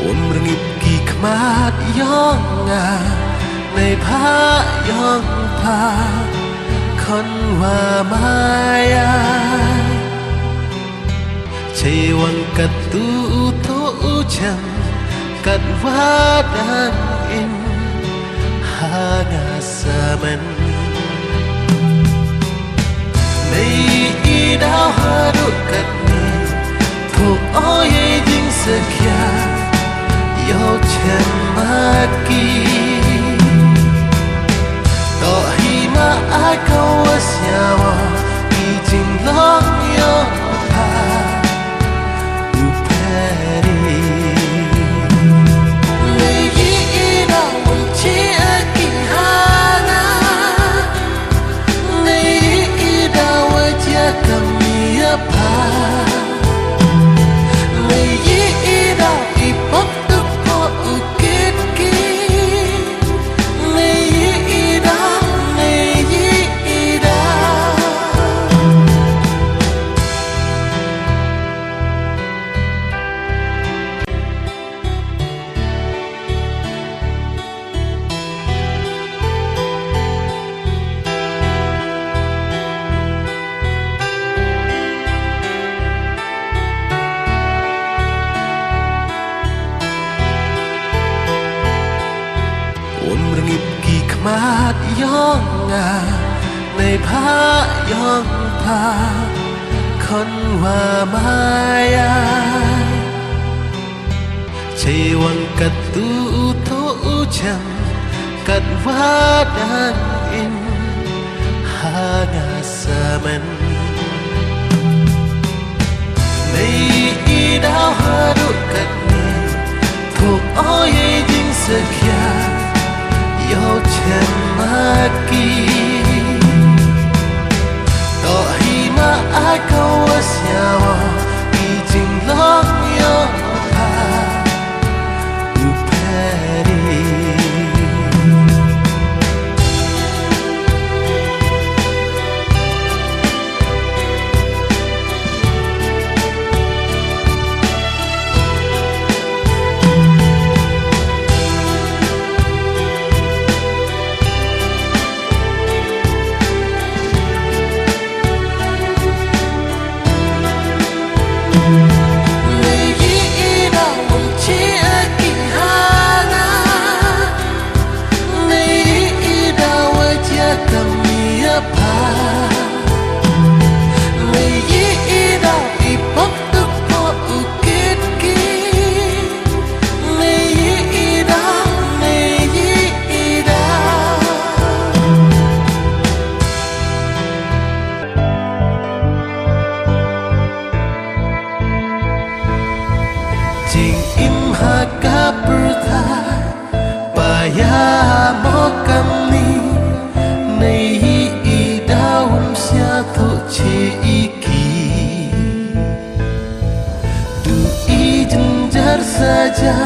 Umrngip ki khmat yong nga Nei pha yong pha Khon wa maya Chei wang kat tu to cham Kat wa dan in Ha nga saman Nei I dao ha du kat ni Thuộc oi ding sakya Yo chen ma ki To hi ma ai câu asya wa Ki jing long yo pa U peri Nei yi da wang chi a ki ha na Nei yi da wa jia kam mi a pa Nei yi da I pop Umrngip ki khmat yong nga Nei pha yong pha Khon wa maya Chei wang kat tu to cham Kat wa dan in Ha nga saman Nei I dao ha du kat ni Thuộc oi ding sakya Yo chen ma ki To hi ma ai câu asya wa Ki jing long yo pa U peri Jing im ha ka prtha Pa ya mo kam ni Nei I daum sia tho che I ki Du I jenjar saja